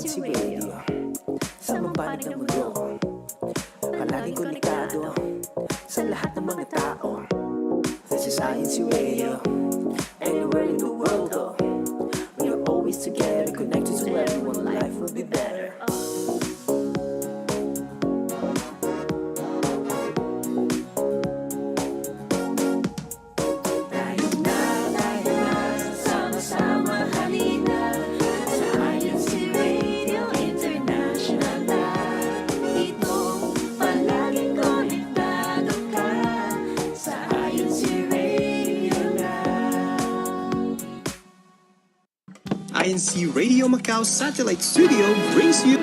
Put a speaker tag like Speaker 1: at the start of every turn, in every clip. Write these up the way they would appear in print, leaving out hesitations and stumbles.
Speaker 1: INC Radio. Sa mapanig ng mundo, palaging konektado sa lahat ng mga tao. This is INC Radio. Anywhere in the world, oh, we are always together, connected to everyone. Life will be better.
Speaker 2: INCradio Macau Satellite Studio brings you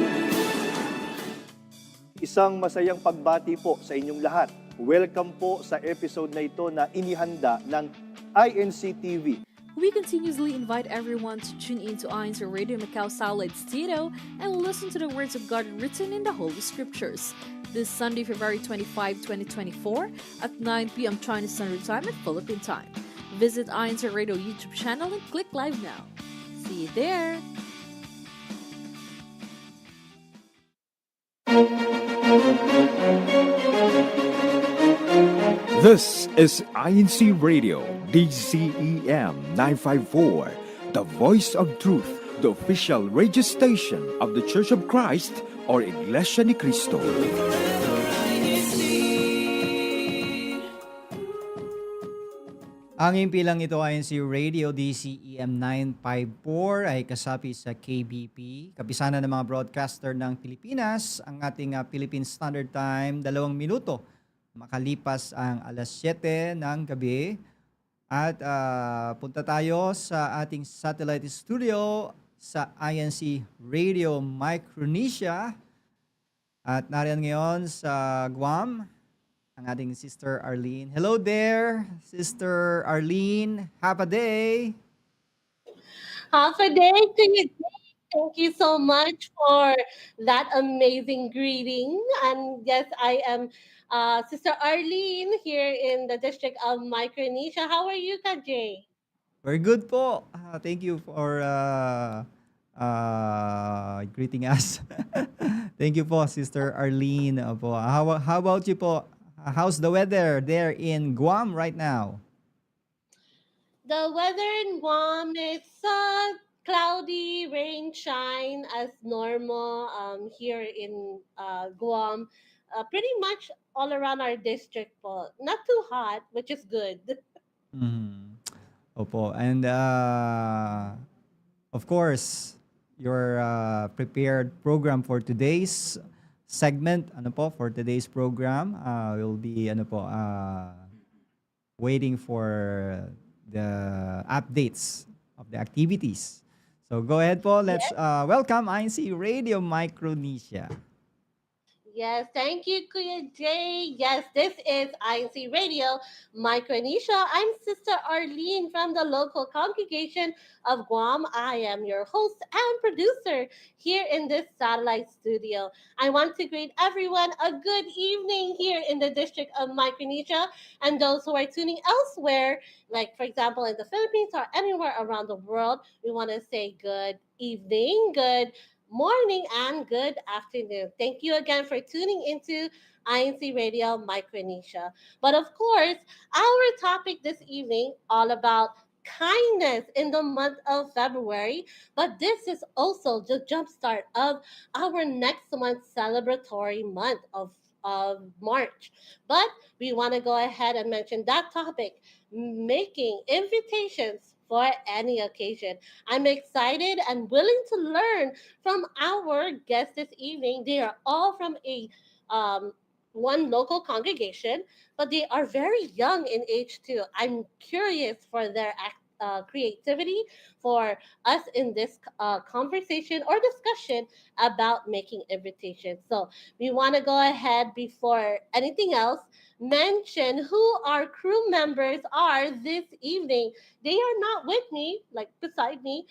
Speaker 3: isang masayang pagbati po sa inyong lahat. Welcome po sa episode na ito na inihanda ng INC TV.
Speaker 4: We continuously invite everyone to tune in to INCradio Macau Satellite Studio and listen to the words of God written in the Holy Scriptures. This Sunday, February 25, 2024 at 9 p.m. Chinese Standard Time and Philippine Time. Visit INCradio YouTube channel and click live now. See you there!
Speaker 5: This is INC Radio, DCEM 954, the voice of truth, the official radio station of the Church of Christ or Iglesianicristo.
Speaker 6: Ang impilang ito INC Radio DCEM 954 ay kasapi sa KBP, kapisanan ng mga broadcaster ng Pilipinas, ang ating Philippine Standard Time, 2 minuto makalipas ang alas 7 ng gabi. At punta tayo sa ating satellite studio sa INC Radio Micronesia. At nariyan ngayon sa Guam, ang ating Sister Arlene. Hello there, Sister Arlene. Happy day.
Speaker 7: Happy day to you. Thank you so much for that amazing greeting. And yes, I am Sister Arlene here in the District of Micronesia. How are you, Kajay?
Speaker 6: Very good po. Thank you for greeting us. Thank you po, Sister Arlene. Po. How about you po? How's the weather there in Guam right now?
Speaker 7: The weather in Guam is cloudy, rain, shine as normal here in Guam. Pretty much all around our district po. Not too hot, which is good.
Speaker 6: Mm-hmm. Opo. And of course, your prepared program for today's segment for today's program will be waiting for the updates of the activities. So go ahead po, let's welcome INC Radio Micronesia.
Speaker 7: Yes, thank you, Kuya Jay. Yes, this is INC Radio Micronesia. I'm Sister Arlene from the local congregation of Guam. I am your host and producer here in this satellite studio. I want to greet everyone a good evening here in the District of Micronesia, and those who are tuning elsewhere, like for example in the Philippines or anywhere around the world, we want to say good evening, good morning, and good afternoon. Thank you again for tuning into INC Radio Micronesia. But of course, our topic this evening all about kindness in the month of February. But this is also the jumpstart of our next month's celebratory month of March. But we want to go ahead and mention that topic, making invitations for any occasion. I'm excited and willing to learn from our guests this evening. They are all from a one local congregation, but they are very young in age too. I'm curious for their creativity for us in this conversation or discussion about making invitations. So we want to go ahead before anything else mention who our crew members are this evening. They are not with me, like beside me.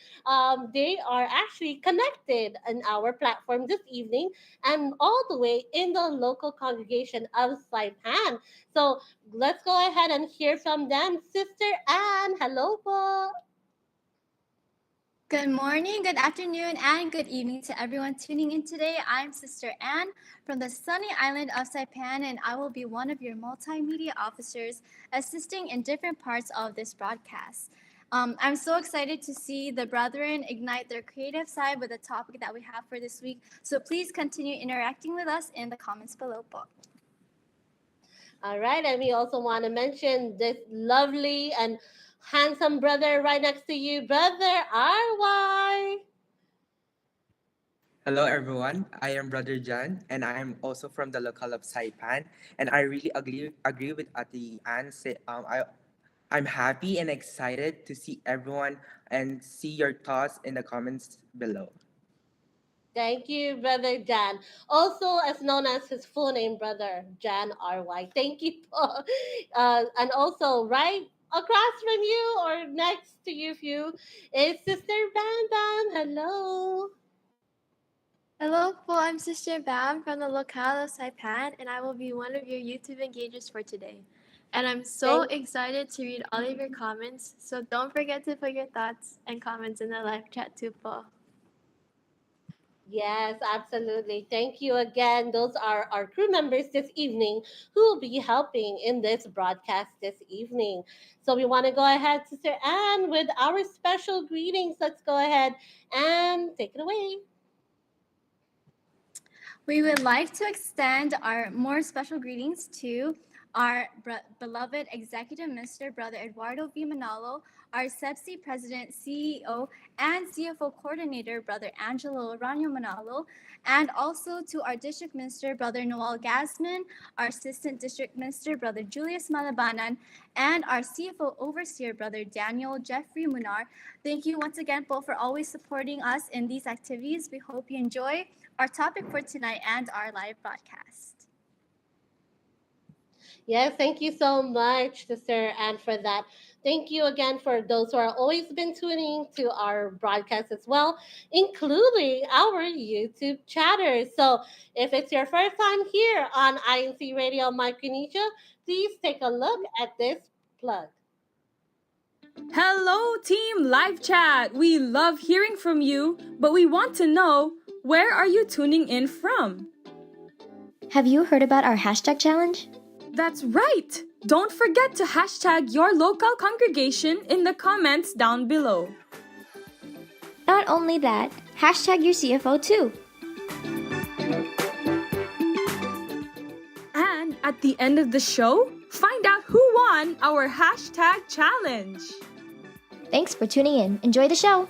Speaker 7: They are actually connected in our platform this evening and all the way in the local congregation of Saipan. So let's go ahead and hear from them. Sister Anne, hello po.
Speaker 8: Good morning, good afternoon, and good evening to everyone tuning in today. I'm Sister Anne from the sunny island of Saipan, and I will be one of your multimedia officers assisting in different parts of this broadcast. I'm so excited to see the brethren ignite their creative side with the topic that we have for this week. So please continue interacting with us in the comments below. Po.
Speaker 7: All right, and we also want to mention this lovely and handsome brother right next to you, Brother RY.
Speaker 9: Hello everyone, I am Brother John and I am also from the local of Saipan, and I really agree with Ati Ann. I'm happy and excited to see everyone and see your thoughts in the comments below.
Speaker 7: Thank you, Brother Jan. Also, as known as his full name, Brother Jan RY. Thank you. And also, right across from you or next to you is Sister Bam Bam. Hello.
Speaker 10: Hello po, I'm Sister Bam from the locale of Saipan, and I will be one of your YouTube engagers for today. And I'm so excited to read all of your comments, so don't forget to put your thoughts and comments in the live chat too po.
Speaker 7: Yes, absolutely. Thank you again. Those are our crew members this evening who will be helping in this broadcast this evening. So we want to go ahead, Sister Anne, with our special greetings. Let's go ahead and take it away.
Speaker 8: We would like to extend our more special greetings to our beloved Executive Minister, Brother Eduardo V. Manalo, our ChST President, CEO, and CFO Coordinator, Brother Angelo Ranyo Manalo, and also to our District Minister, Brother Noel Gasman, our Assistant District Minister, Brother Julius Malabanan, and our CFO Overseer, Brother Daniel Jeffrey Munar. Thank you once again, Paul, for always supporting us in these activities. We hope you enjoy our topic for tonight and our live broadcast.
Speaker 7: Yes, thank you so much, Sister Anne, for that. Thank you again for those who are always been tuning to our broadcast as well, including our YouTube chatters. So if it's your first time here on INCRadio Micronesia, please take a look at this plug.
Speaker 11: Hello, Team Live Chat! We love hearing from you, but we want to know, where are you tuning in from?
Speaker 12: Have you heard about our hashtag challenge?
Speaker 11: That's right! Don't forget to hashtag your local congregation in the comments down below.
Speaker 12: Not only that, hashtag your CFO too.
Speaker 11: And at the end of the show, find out who won our hashtag challenge.
Speaker 12: Thanks for tuning in. Enjoy the show.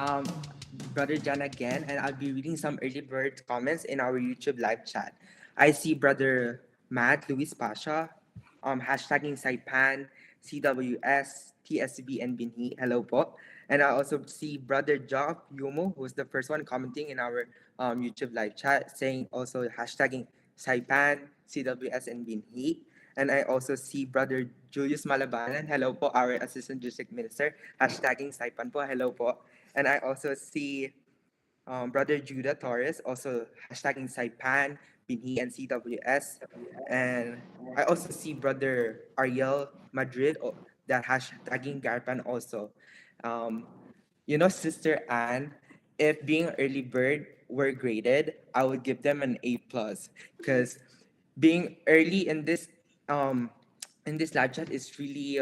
Speaker 9: Um, Brother John again, and I'll be reading some early bird comments in our YouTube live chat. I see Brother Matt Luis Pasha, hashtagging Saipan, CWS, TSB, and Binhi. Hello po. And I also see Brother Job Yumo, who's the first one commenting in our YouTube live chat, saying also hashtagging Saipan, CWS, and Binhi. And I also see Brother Julius Malabanan. Hello po, our Assistant District Minister, hashtagging Saipan po. Hello po. And I also see Brother Judah Torres, also hashtagging Saipan, Binhi, and CWS. And I also see Brother Ariel Madrid, that hashtagging Garpan also. Sister Anne, if being early bird were graded, I would give them an A+, because being early in this live chat is really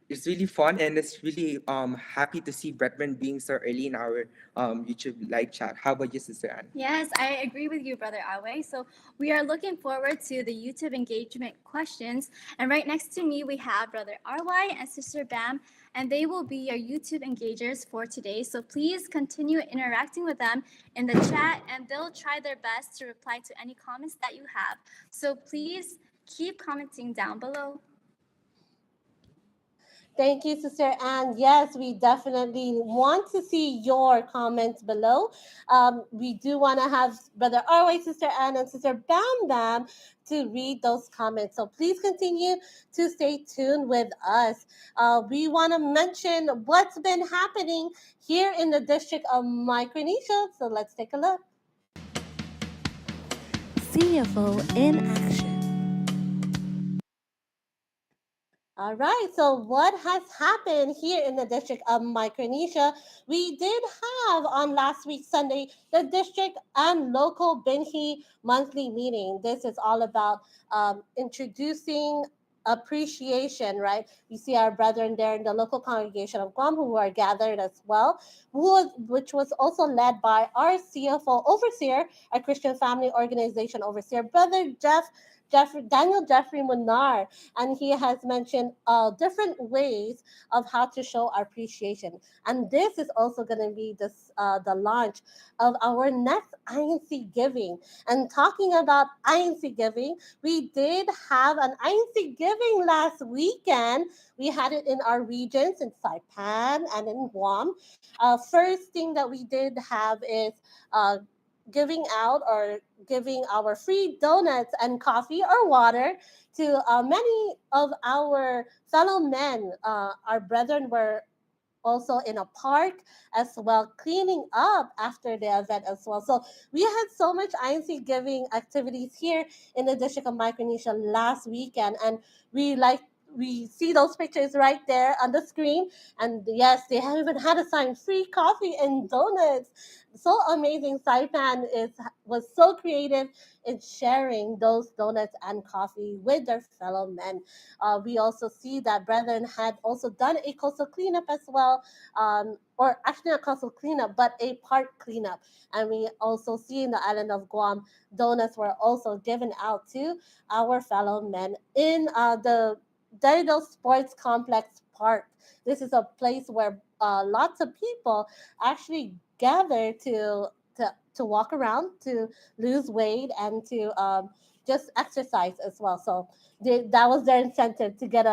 Speaker 9: it's really fun, and it's really happy to see brethren being so early in our YouTube live chat. How about you, Sister Anne?
Speaker 8: Yes, I agree with you, Brother Awe. So we are looking forward to the YouTube engagement questions. And right next to me, we have Brother RY and Sister Bam, and they will be your YouTube engagers for today. So please continue interacting with them in the chat, and they'll try their best to reply to any comments that you have. So please keep commenting down below.
Speaker 7: Thank you, Sister Anne. Yes, we definitely want to see your comments below. We do want to have Brother Arway, Sister Anne, and Sister Bam Bam to read those comments. So please continue to stay tuned with us. We want to mention what's been happening here in the District of Micronesia. So let's take a look.
Speaker 13: CFO in action.
Speaker 7: All right, so what has happened here in the District of Micronesia? We did have on last week Sunday the district and local Binhi monthly meeting. This is all about introducing appreciation, right? We see our brethren there in the local congregation of Guam who are gathered as well, which was also led by our CFO overseer, our Christian Family Organization overseer, Brother Daniel Jeffrey Munar, and he has mentioned different ways of how to show our appreciation. And this is also going to be the launch of our next INC Giving. And talking about INC Giving, we did have an INC Giving last weekend. We had it in our regions in Saipan and in Guam. First thing that we did have is giving out or giving our free donuts and coffee or water to many of our fellow men. Our brethren were also in a park as well, cleaning up after the event as well. So we had so much INC giving activities here in the District of Micronesia last weekend, and we see those pictures right there on the screen. And yes, they have even had a sign free coffee and donuts. So amazing. Saipan was so creative in sharing those donuts and coffee with their fellow men. We also see that brethren had also done a coastal cleanup as well, or actually not coastal cleanup, but a park cleanup. And we also see in the island of Guam, donuts were also given out to our fellow men in the Dido Sports Complex Park. This is a place where lots of people actually gather to walk around, to lose weight, and to just exercise as well. So that was their incentive to get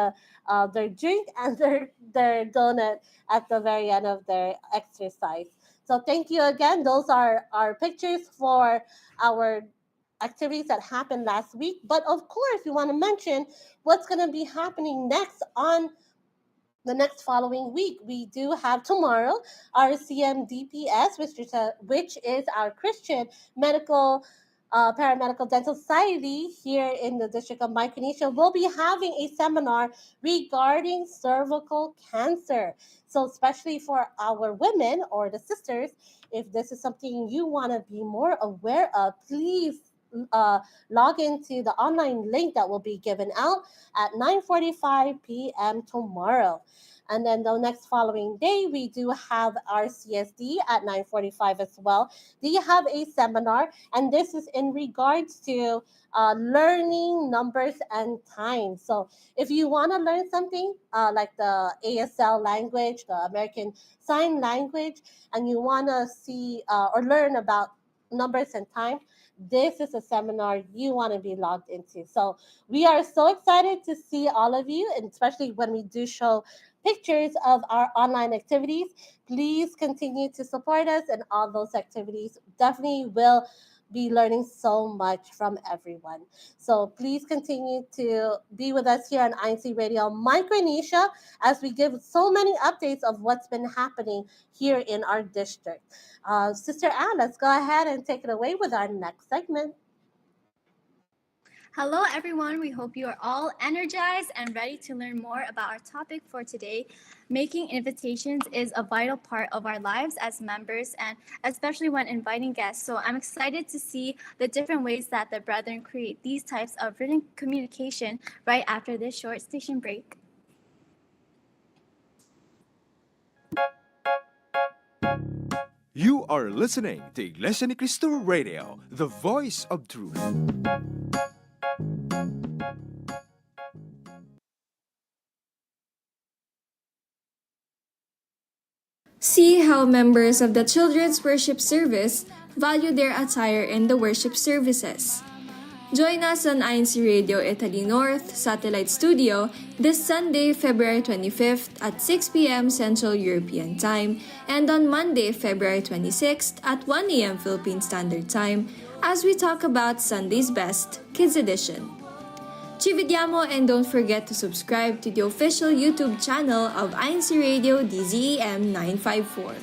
Speaker 7: their drink and their donut at the very end of their exercise. So thank you again. Those are our pictures for our activities that happened last week. But of course, we want to mention what's going to be happening next on the next following week. We do have tomorrow our CMDPS, which is our Christian Medical Paramedical Dental Society here in the District of Micronesia. Will be having a seminar regarding cervical cancer. So especially for our women or the sisters, if this is something you want to be more aware of, please log into the online link that will be given out at 9:45 p.m. tomorrow. And then the next following day, we do have our CSD at 9:45 as well. They have a seminar, and this is in regards to learning numbers and time. So if you want to learn something like the ASL language, the American Sign Language, and you want to see or learn about numbers and time, this is a seminar you want to be logged into. So we are so excited to see all of you, and especially when we do show pictures of our online activities. Please continue to support us in all those activities. Definitely will be learning so much from everyone. So please continue to be with us here on INC Radio Micronesia as we give so many updates of what's been happening here in our district. Sister Anne, let's go ahead and take it away with our next segment.
Speaker 8: Hello, everyone. We hope you are all energized and ready to learn more about our topic for today. Making invitations is a vital part of our lives as members, and especially when inviting guests. So I'm excited to see the different ways that the brethren create these types of written communication right after this short station break.
Speaker 5: You are listening to Iglesianicristo Radio, the voice of truth.
Speaker 14: See how members of the Children's Worship Service value their attire in the worship services. Join us on INC Radio Italy North Satellite Studio this Sunday, February 25th at 6 p.m. Central European Time and on Monday, February 26th at 1 a.m. Philippine Standard Time as we talk about Sunday's Best, Kids Edition. Ci vediamo and don't forget to subscribe to the official YouTube channel of INC Radio DZEM 954.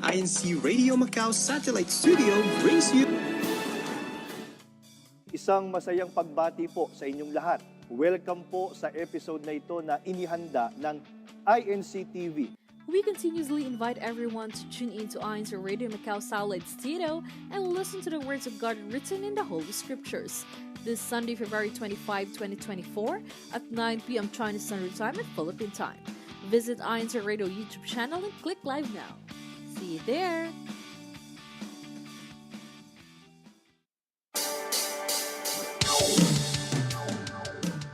Speaker 2: INC Radio Macau Satellite Studio brings you
Speaker 3: Isang masayang pagbati po sa inyong lahat. Welcome po sa episode na ito na inihanda ng INC TV.
Speaker 4: We continuously invite everyone to tune in to INCRadio Macau Satellite Studio and listen to the words of God written in the Holy Scriptures. This Sunday, February 25, 2024 at 9 p.m. Chinese Standard Time and Philippine Time. Visit INCRadio YouTube channel and click live now. See you there!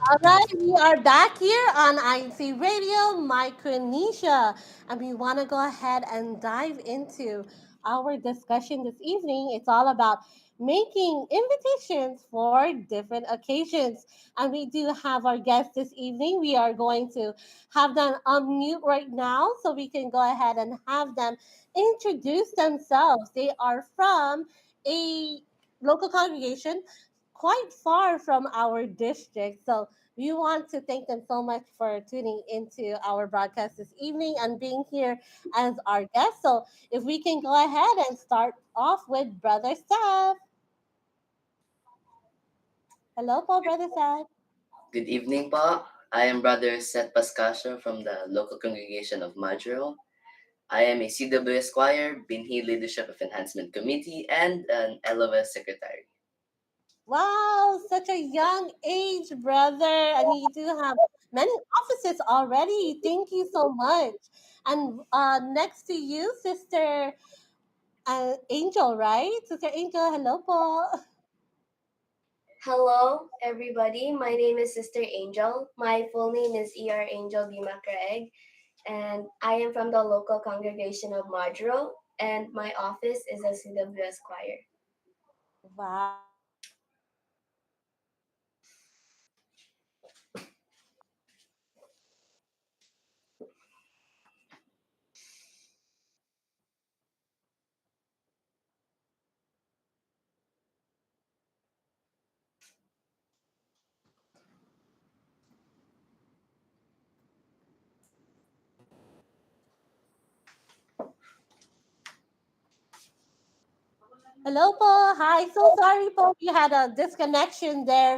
Speaker 7: All right, we are back here on INCRadio Micronesia, and we want to go ahead and dive into our discussion this evening. It's all about making invitations for different occasions, and we do have our guests this evening. We are going to have them unmute right now so we can go ahead and have them introduce themselves. They are from a local congregation quite far from our district. So we want to thank them so much for tuning into our broadcast this evening and being here as our guest. So if we can go ahead and start off with Brother Seth. Hello po, Brother Seth.
Speaker 15: Good evening po. I am Brother Seth Pascasio from the local congregation of Majuro. I am a CWS choir, Binhi Leadership of Enhancement Committee, and an LOS secretary.
Speaker 7: Wow, such a young age, brother. And you do have many offices already. Thank you so much. And next to you, Sister Angel, right? Sister Angel, hello po.
Speaker 16: Hello, everybody. My name is Sister Angel. My full name is E.R. Angel Lima Craig, and I am from the local congregation of Majuro, and my office is a CWS choir.
Speaker 7: Wow. Hello po. Hi. So sorry po. We had a disconnection there.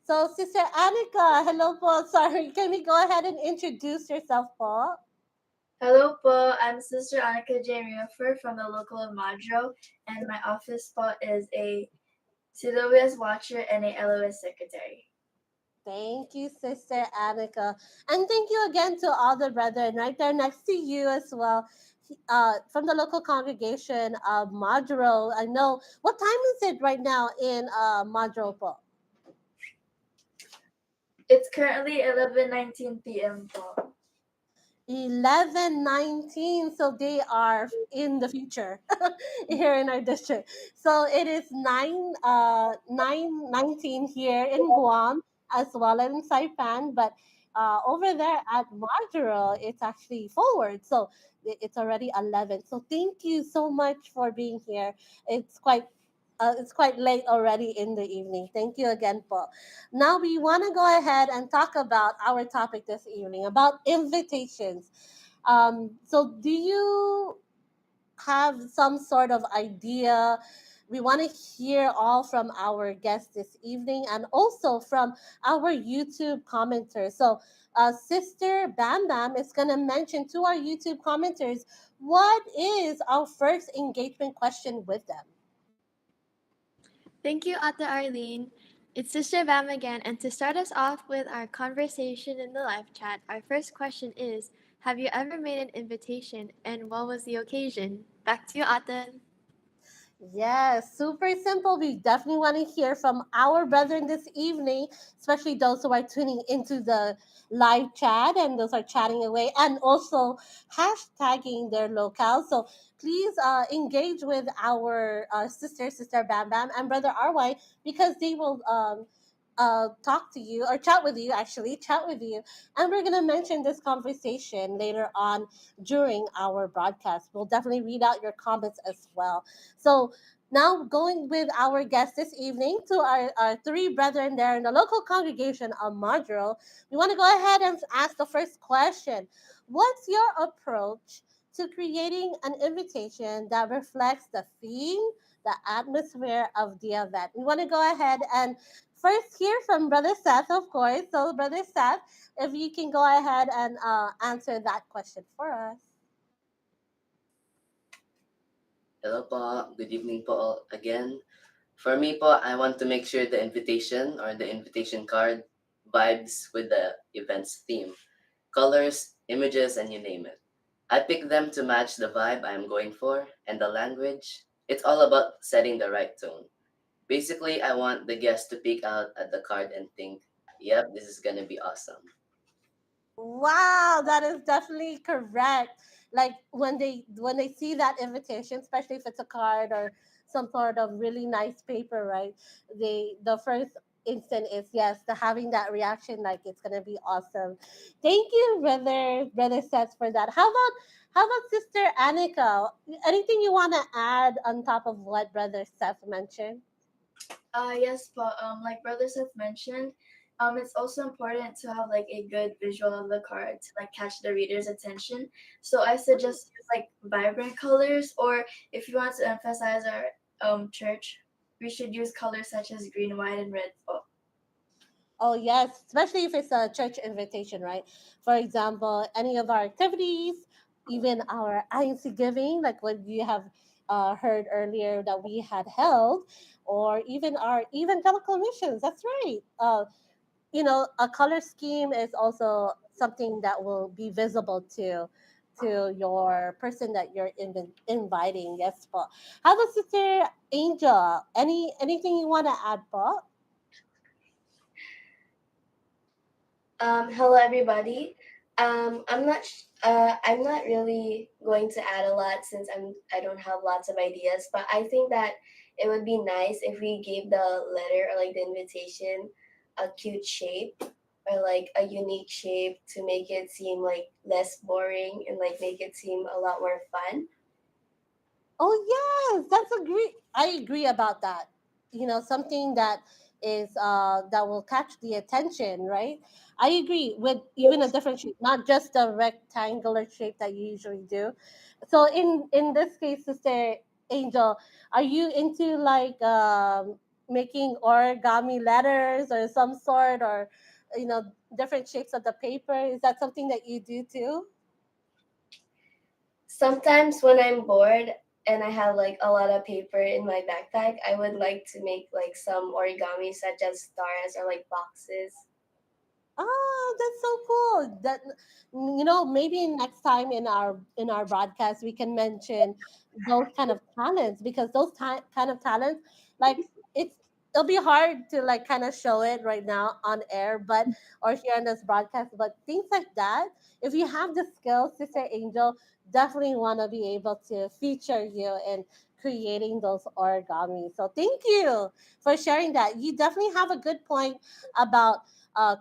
Speaker 7: So Sister Annika, hello po. Sorry. Can we go ahead and introduce yourself po?
Speaker 17: Hello po, I'm Sister Annika J. Riaffer from the local of Majuro, and my office spot is a CWS watcher and a LOS secretary.
Speaker 7: Thank you, Sister Annika. And thank you again to all the brethren right there next to you as well. From the local congregation of Majuro. I know, what time is it right now in Majuro po?
Speaker 17: It's currently 11:19 p.m. po.
Speaker 7: 11:19, so they are in the future here in our district. So it is 9:19 here in Guam as well as in Saipan, but over there at Majuro it's actually forward, so it's already 11. So thank you so much for being here. It's quite late already in the evening. Thank you again, Paul. Now we want to go ahead and talk about our topic this evening about invitations. So do you have some sort of idea? We want to hear all from our guests this evening and also from our YouTube commenters. So Sister Bam Bam is going to mention to our YouTube commenters what is our first engagement question with them.
Speaker 10: Thank you, Ate Arlene. It's Sister Bam again, and to start us off with our conversation in the live chat, our first question is, have you ever made an invitation, and what was the occasion? Back to you, Ate.
Speaker 7: Yes, super simple. We definitely want to hear from our brethren this evening, especially those who are tuning into the live chat and those are chatting away and also hashtagging their locale. So please engage with our Sister Bam Bam, and Brother RY because they will talk to you or chat with you, actually, chat with you. And we're going to mention this conversation later on during our broadcast. We'll definitely read out your comments as well. So now going with our guest this evening to our three brethren there in the local congregation of Majuro, we want to go ahead and ask the first question. What's your approach to creating an invitation that reflects the theme, the atmosphere of the event? We want to go ahead and first hear from Brother Seth, of course. So, Brother Seth, if you can go ahead and answer that question for us.
Speaker 15: Hello po, good evening po all again. For me po, I want to make sure the invitation or the invitation card vibes with the event's theme. Colors, images, and you name it. I pick them to match the vibe I'm going for and the language. It's all about setting the right tone. Basically, I want the guest to peek out at the card and think, yep, this is gonna be awesome.
Speaker 7: Wow, that is definitely correct. Like when they see that invitation, especially if it's a card or some sort of really nice paper, right? The first instant is yes, the having that reaction like it's gonna be awesome. Thank you, brother Seth, for that. How about Sister Annika? Anything you wanna add on top of what Brother Seth mentioned?
Speaker 17: Yes, but like Brother Seth mentioned, it's also important to have like a good visual of the card to like catch the reader's attention. So I suggest use like vibrant colors, or if you want to emphasize our church, we should use colors such as green, white, and red.
Speaker 7: Oh yes, especially if it's a church invitation, right? For example, any of our activities, even our INC giving, like what you have heard earlier that we had held, or even our evangelical missions. That's right. A color scheme is also something that will be visible to your person that you're inviting. Yes, Paul. How about Sister Angel? Anything you want to add, Paul?
Speaker 16: Hello everybody. I'm not really going to add a lot since I don't have lots of ideas, but I think that it would be nice if we gave the letter or like the invitation a cute shape or like a unique shape to make it seem like less boring and like make it seem a lot more fun.
Speaker 7: Oh yes, I agree about that. Something that is that will catch the attention, right? I agree with even a different shape, not just the rectangular shape that you usually do. So in this case, Sister Angel, are you into like making origami letters or some sort, or you know different shapes of the paper? Is that something that you do too?
Speaker 16: Sometimes when I'm bored and I have like a lot of paper in my backpack, I would like to make like some origami such as stars or like boxes.
Speaker 7: Oh, that's so cool. Maybe next time in our broadcast we can mention those kind of talents because those kind of talents, like it'll be hard to like kind of show it right now on air, but or here on this broadcast. But things like that, if you have the skills, Sister Angel, definitely want to be able to feature you in creating those origami. So thank you for sharing that. You definitely have a good point about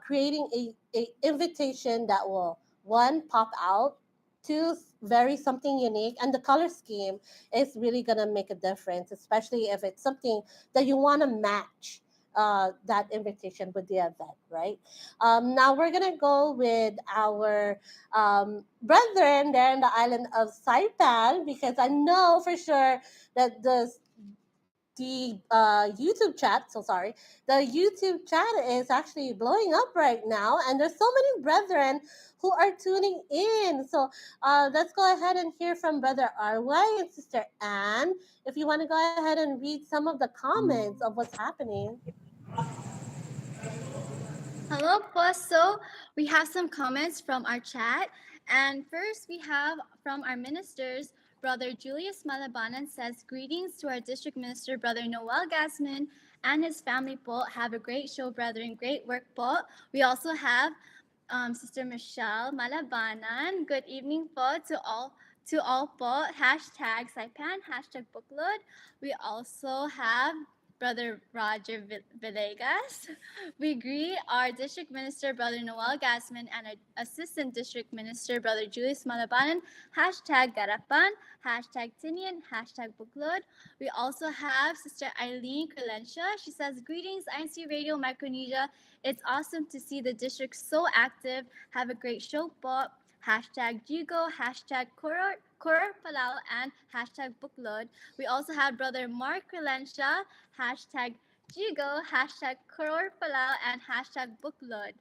Speaker 7: creating a invitation that will one pop out, two very something unique, and the color scheme is really gonna make a difference, especially if it's something that you want to match that invitation with the event, right? Now we're gonna go with our brethren there in the island of Saipan because I know for sure that the YouTube chat, so sorry, the YouTube chat is actually blowing up right now, and there's so many brethren who are tuning in. So let's go ahead and hear from Brother RY and Sister Anne. If you want to go ahead and read some of the comments of what's happening.
Speaker 8: Hello, po. So we have some comments from our chat. And first, we have from our ministers, Brother Julius Malabanan says, greetings to our district minister, Brother Noel Gasman, and his family po. Have a great show, brethren. Great work po. We also have Sister Michelle Malabanan. Good evening po to all po. Hashtag Saipan, hashtag Bookload. We also have Brother Roger Villegas. We greet our District Minister, Brother Noel Gasman, and our Assistant District Minister, Brother Julius Malabanan. Hashtag Garapan, hashtag Tinian, hashtag Buklod. We also have Sister Eileen Crelentia. She says, greetings, INC Radio Micronesia. It's awesome to see the district so active. Have a great show po. Hashtag Jigo, hashtag Kuror Palau, and hashtag Bookload. We also have Brother Mark Crelentia, hashtag Jigo, hashtag Kuror Palau, and hashtag Bookload.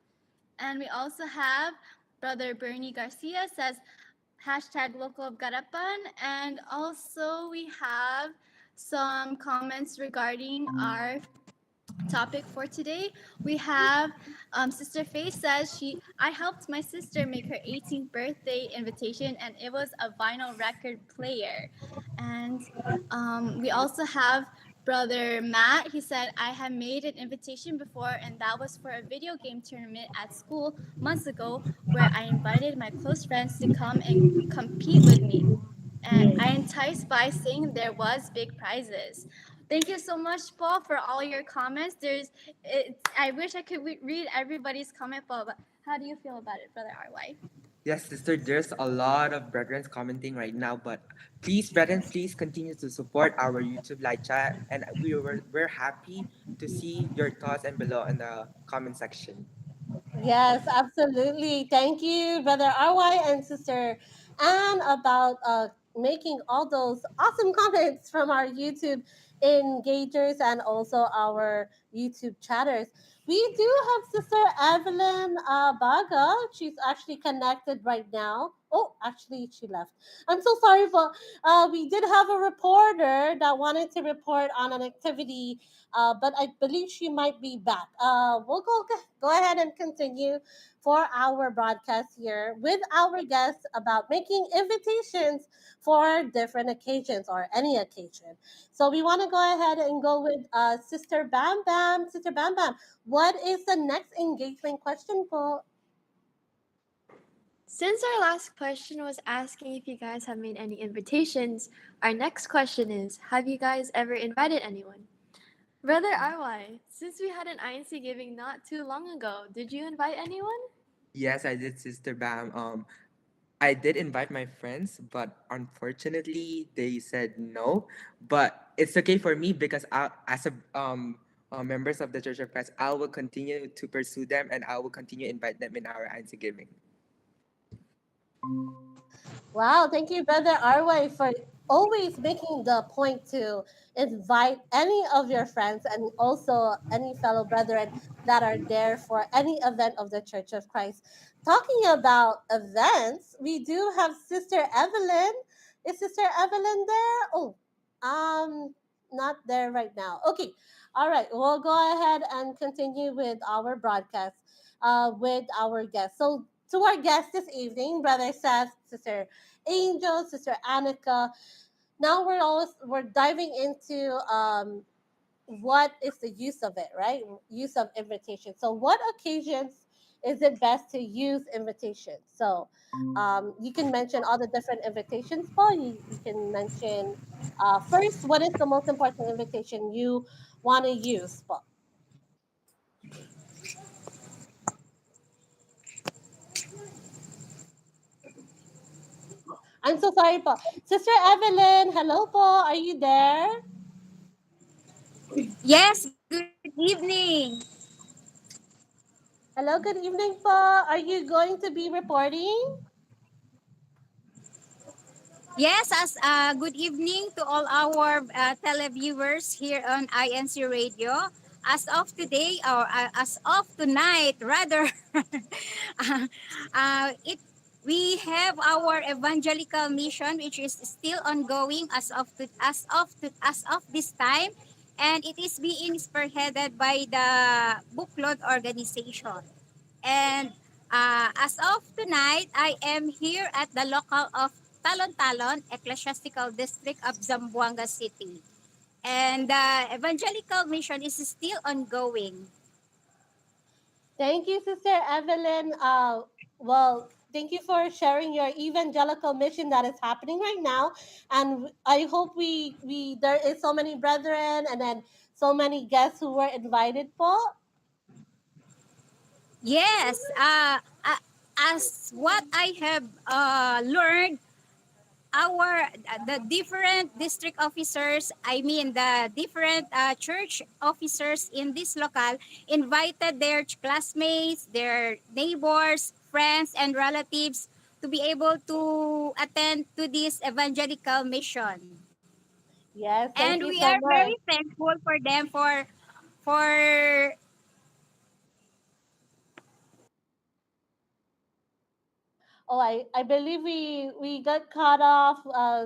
Speaker 8: And we also have Brother Bernie Garcia says, hashtag Local of Garapan. And also we have some comments regarding our topic for today. We have Sister Faye says I helped my sister make her 18th birthday invitation, and it was a vinyl record player. And we also have Brother Matt. He said, I have made an invitation before, and that was for a video game tournament at school months ago, where I invited my close friends to come and compete with me. And I enticed by saying there was big prizes. Thank you so much, Paul, for all your comments. I wish I could read everybody's comment, Paul, but how do you feel about it, Brother RY?
Speaker 9: Yes, sister, there's a lot of brethren commenting right now, but please, brethren, please continue to support our YouTube live chat, and we're happy to see your thoughts and below in the comment section.
Speaker 7: Yes, absolutely. Thank you, Brother RY and Sister Anne, about making all those awesome comments from our YouTube engagers and also our YouTube chatters. We do have Sister Evelyn Baga. She's actually connected right now. Oh, actually, she left. I'm so sorry, but we did have a reporter that wanted to report on an activity, but I believe she might be back. We'll go ahead and continue for our broadcast here with our guests about making invitations for different occasions or any occasion. So we want to go ahead and go with Sister Bam Bam. Sister Bam Bam, what is the next engagement question po?
Speaker 10: Since our last question was asking if you guys have made any invitations, our next question is, have you guys ever invited anyone? Brother RY, since we had an INC giving not too long ago, did you invite anyone?
Speaker 9: Yes, I did, sister Bam. I did invite my friends, but unfortunately, they said no. But it's okay for me because as a members of the Church of Christ, I will continue to pursue them, and I will continue to invite them in our INC giving.
Speaker 7: Wow, thank you, Brother Arway, for always making the point to invite any of your friends and also any fellow brethren that are there for any event of the Church of Christ. Talking about events, we do have Sister Evelyn. Is Sister Evelyn there? Oh, not there right now. Okay, all right. We'll go ahead and continue with our broadcast with our guests. So to our guests this evening, Brother Seth, Sister Angel, Sister Annika. Now we're diving into what is the use of it, right? Use of invitation. So what occasions is it best to use invitation? So you can mention all the different invitations, Paul. You can mention first, what is the most important invitation you want to use, Paul? I'm so sorry, Paul. Sister Evelyn, hello, Paul. Are you there?
Speaker 18: Yes, good evening.
Speaker 7: Hello, good evening, Paul. Are you going to be reporting?
Speaker 18: Yes, as good evening to all our televiewers here on INC Radio. As of today, or as of tonight, rather, it we have our evangelical mission, which is still ongoing as of this time, and it is being spearheaded by the Bookload organization. And as of tonight, I am here at the local of Talon-Talon Ecclesiastical District of Zamboanga City. And the evangelical mission is still ongoing.
Speaker 7: Thank you, Sister Evelyn. Well, thank you for sharing your evangelical mission that is happening right now, and I hope we there is so many brethren and then so many guests who were invited po.
Speaker 18: Yes, as what I have learned, our the different district officers, I mean the different church officers in this local invited their classmates, their neighbors, friends, and relatives to be able to attend to this evangelical mission.
Speaker 7: Yes,
Speaker 18: And
Speaker 7: thank you
Speaker 18: we
Speaker 7: so
Speaker 18: are
Speaker 7: much.
Speaker 18: very thankful for them for
Speaker 7: Oh, I believe we got cut off.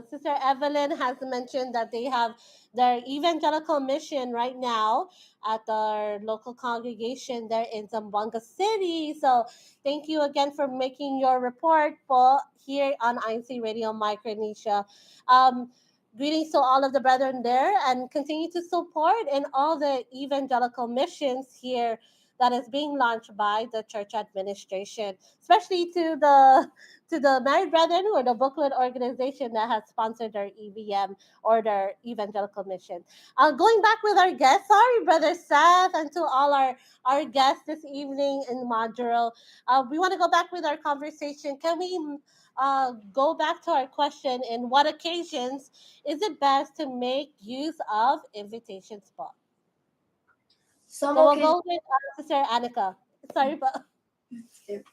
Speaker 7: Sister Evelyn has mentioned that they have their evangelical mission right now at our local congregation there in Zamboanga City. So thank you again for making your report po here on INCRadio Micronesia. Um, Greetings to all of the brethren there and continue to support in all the evangelical missions here that is being launched by the church administration, especially to the married brethren or the booklet organization that has sponsored their EVM or their evangelical mission. Going back with our guests, sorry, Brother Seth, and to all our guests this evening in Majuro, we want to go back with our conversation. Can we go back to our question? In what occasions is it best to make use of invitation spot?
Speaker 17: Some
Speaker 7: So we'll
Speaker 17: occasions.
Speaker 7: go with Sister Annika. Sorry, but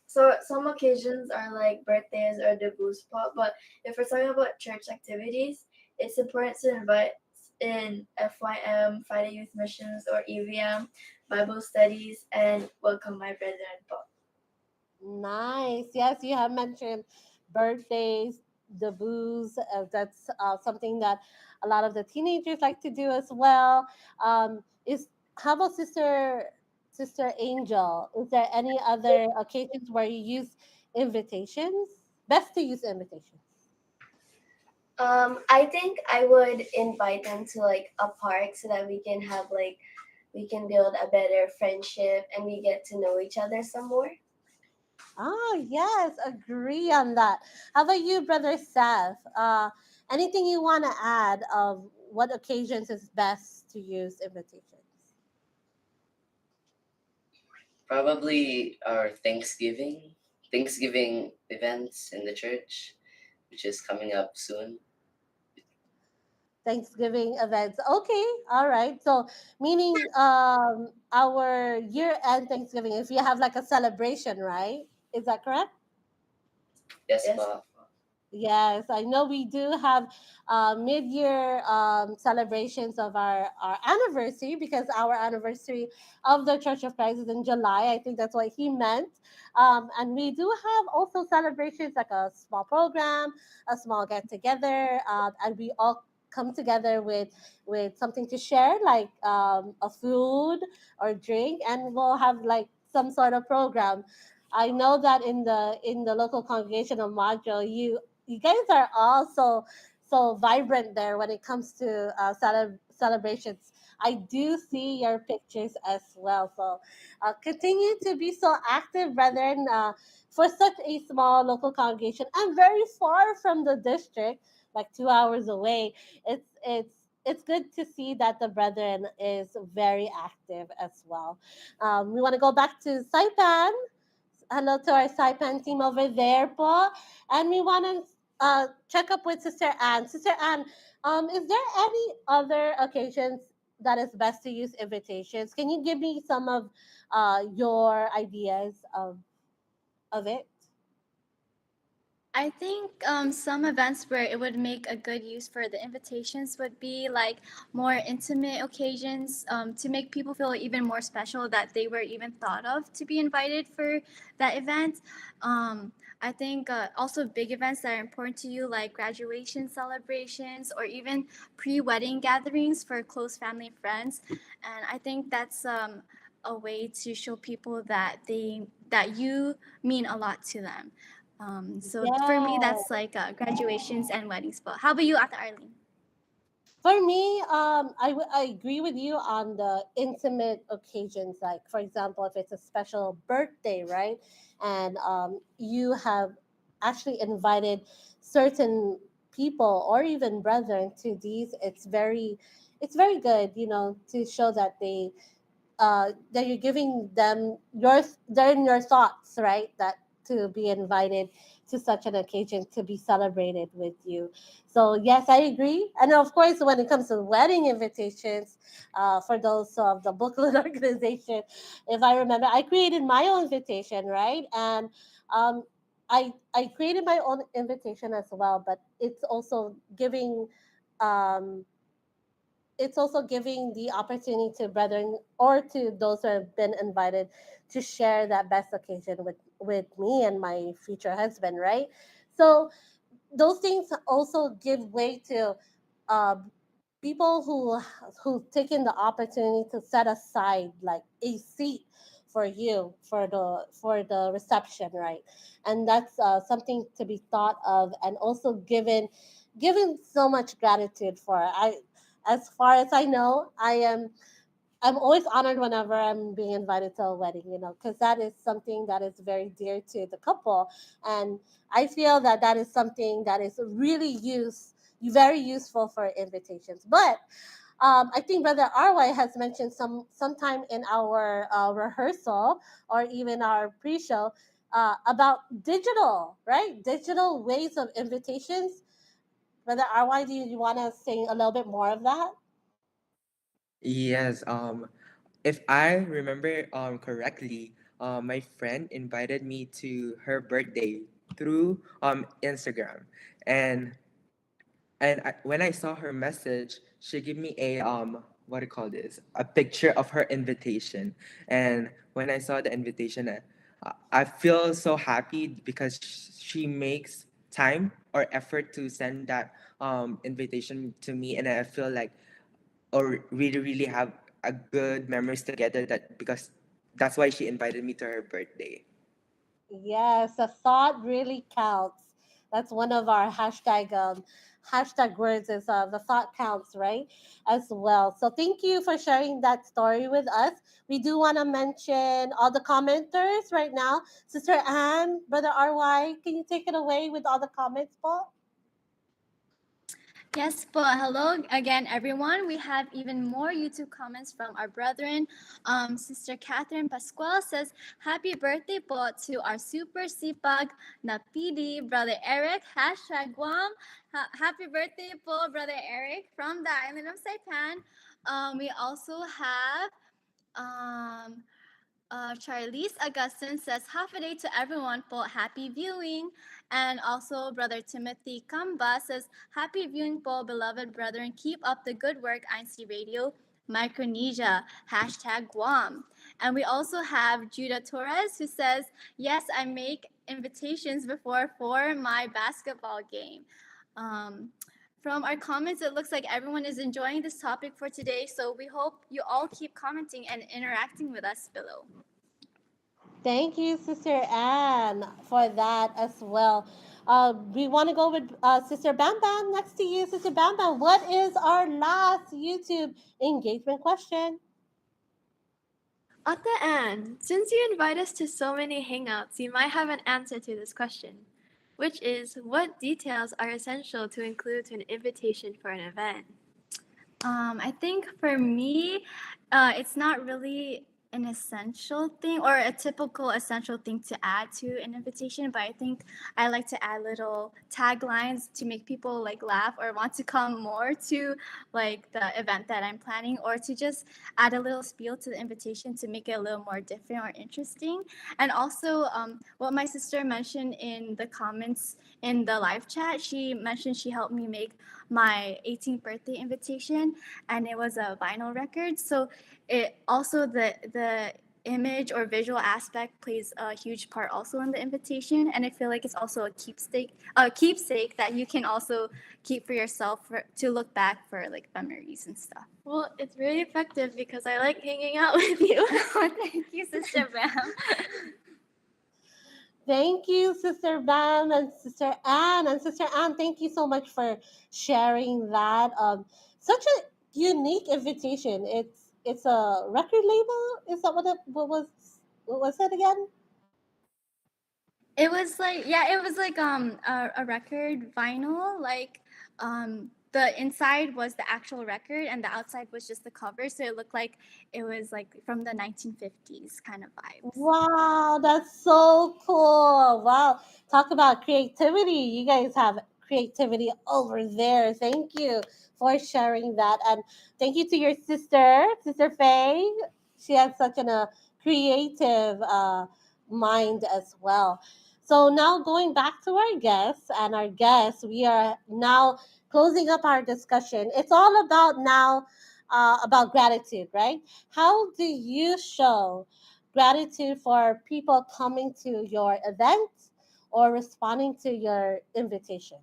Speaker 17: So some occasions are like birthdays or debut spot, but if we're talking about church activities, it's important to invite in FYM, Friday Youth Missions, or EVM, Bible studies, and welcome my brethren.
Speaker 7: nice. Yes, you have mentioned birthdays, the booze. That's something that a lot of the teenagers like to do as well. Is How about Sister Angel? Is there any other occasions where you use invitations? Best to use invitations.
Speaker 16: I think I would invite them to like a park so that we can have like we can build a better friendship and we get to know each other some more.
Speaker 7: Oh, yes, agree on that. How about you, Brother Seth? Anything you want to add of what occasions is best to use invitations?
Speaker 15: Probably our Thanksgiving events in the church, which is coming up soon.
Speaker 7: Thanksgiving events. Okay, all right. So, meaning our year-end Thanksgiving, if you have like a celebration, right? Is that correct?
Speaker 15: Yes, pa.
Speaker 7: Yes, I know we do have mid-year celebrations of our anniversary because our anniversary of the Church of Christ is in July. I think that's what he meant. And we do have also celebrations like a small program, a small get-together, and we all come together with something to share, like a food or drink, and we'll have like some sort of program. I know that in the local congregation of Majuro, you guys are all so vibrant there when it comes to celebrations. I do see your pictures as well. So continue to be so active, brethren, for such a small local congregation and very far from the district, like 2 hours away. It's good to see that the brethren is very active as well. We want to go back to Saipan. Hello to our Saipan team over there po. And we want to check up with Sister Anne. Sister Anne, is there any other occasions that is best to use invitations? Can you give me some of your ideas of it?
Speaker 10: I think some events where it would make a good use for the invitations would be like more intimate occasions to make people feel even more special that they were even thought of to be invited for that event. I think also big events that are important to you, like graduation celebrations or even pre wedding gatherings for close family and friends. And I think that's a way to show people that you mean a lot to them.
Speaker 8: So for me,
Speaker 7: Yes.
Speaker 8: that's like graduations and weddings. But how about you, Ate Arlene?
Speaker 7: For me, I agree with you on the intimate occasions. Like, for example, if it's a special birthday, right? And you have actually invited certain people or even brethren to these, it's very good, to show that that you're giving them they're in your thoughts, right? That to be invited to such an occasion to be celebrated with you. So yes, I agree. And of course, when it comes to wedding invitations, for those of the booklet organization, if I remember, I created my own invitation, right? And um, I created my own invitation as well, but um, it's also giving the opportunity to brethren or to those who have been invited to share that best occasion with me and my future husband, right? So those things also give way to uh, people who've taken the opportunity to set aside like a seat for you for the reception, right? And that's something to be thought of and also given so much gratitude for. I As far as I know, I'm always honored whenever I'm being invited to a wedding, because that is something that is very dear to the couple. And I feel that that is something that is very useful for invitations. But I think Brother RY has mentioned sometime in our rehearsal or even our pre-show about digital, right? Digital ways of invitations. Brother RY, do you want to say a little bit more of that?
Speaker 9: Yes. If I remember correctly, my friend invited me to her birthday through Instagram, and when I saw her message, she gave me a what do you call this? A picture of her invitation, and when I saw the invitation, I feel so happy because she makes time or effort to send that invitation to me, and I feel like or really have a good memories together that because that's why she invited me to her birthday.
Speaker 7: Yes, a thought really counts. That's one of our hashtag words is the thought counts, right? As well. So thank you for sharing that story with us. We do want to mention all the commenters right now. Sister Anne, Brother RY, can you take it away with all the comments, Paul?
Speaker 8: Yes, but hello again, everyone. We have even more YouTube comments from our brethren. Sister Catherine Pascual says, Happy birthday po to our super sipag na PD, Brother Eric. Hashtag Guam. Happy birthday po, Brother Eric, from the island of Saipan. We also have um, Charlize Augustine says, half a day to everyone po, happy viewing. And also Brother Timothy Kamba says, happy viewing po, beloved brethren. Keep up the good work, INCRadio Micronesia, hashtag Guam. And we also have Judah Torres who says, yes, I make invitations before for my basketball game. From our comments, it looks like everyone is enjoying this topic for today, so we hope you all keep commenting and interacting with us below.
Speaker 7: Thank you, Sister Anne, for that as well. We want to go with Sister Bam Bam next to you. Sister Bam Bam, what is our last YouTube engagement question?
Speaker 10: Ate Anne, since you invite us to so many hangouts, you might have an answer to this question, which is what details are essential to include to an invitation for an event?
Speaker 8: I think for me, it's not really an essential thing or a typical essential thing to add to an invitation, but I think I like to add little taglines to make people like laugh or want to come more to like the event that I'm planning, or to just add a little spiel to the invitation to make it a little more different or interesting. And also, what my sister mentioned in the comments in the live chat, she mentioned she helped me make my 18th birthday invitation, and it was a vinyl record. So it also the image or visual aspect plays a huge part also in the invitation, and I feel like it's also a keepsake that you can also keep for yourself to look back for like memories and stuff.
Speaker 10: Well, it's really effective because I like hanging out with you.
Speaker 8: Thank you, Sister Bam.
Speaker 7: Thank you, Sister Bam and Sister Anne. And Sister Anne, thank you so much for sharing that. Such a unique invitation. It's a record label. Is that what was it again?
Speaker 8: It was like, yeah, it was like a record vinyl, like the inside was the actual record and the outside was just the cover, so it looked like it was like from the 1950s kind of vibes.
Speaker 7: Wow, that's so cool. Wow. Talk about creativity. You guys have creativity over there. Thank you for sharing that. And thank you to your sister, Sister Faye. She has such a creative mind as well. So now going back to our guests and our guests, we are now closing up our discussion. It's all about now about gratitude, right? How do you show gratitude for people coming to your event or responding to your invitation?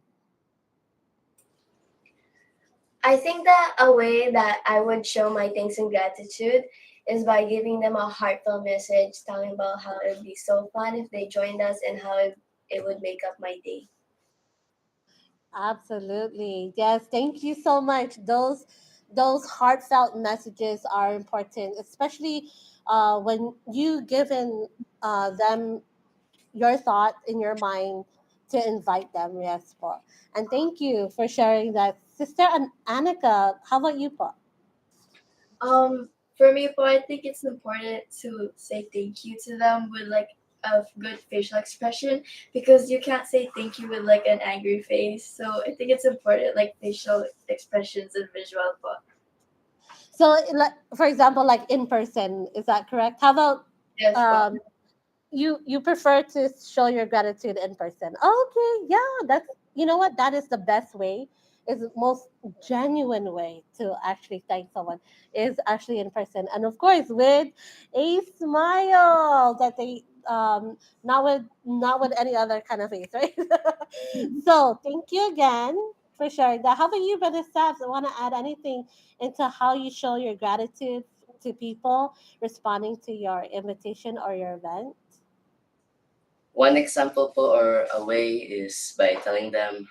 Speaker 16: I think that a way that I would show my thanks and gratitude is by giving them a heartfelt message telling about how it would be so fun if they joined us and how it would make up my day.
Speaker 7: Absolutely. Yes, thank you so much. Those heartfelt messages are important, especially when you given them your thought in your mind to invite them. Yes, po. And thank you for sharing that. Sister Annika, how about you, po?
Speaker 17: For me, but I think it's important to say thank you to them with like a good facial expression because you can't say thank you with like an angry face. So I think it's important like facial expressions and visual. But
Speaker 7: So, like, for example, like in person, is that correct? How about
Speaker 17: yes, but
Speaker 7: um, you prefer to show your gratitude in person? Okay, yeah, that's you know what that is the best way. Is the most genuine way to actually thank someone is actually in person, and of course with a smile that they not with any other kind of face, right? So thank you again for sharing that. How about you, Brother Seth? Want to add anything into how you show your gratitude to people responding to your invitation or your event?
Speaker 15: One example po or a way is by telling them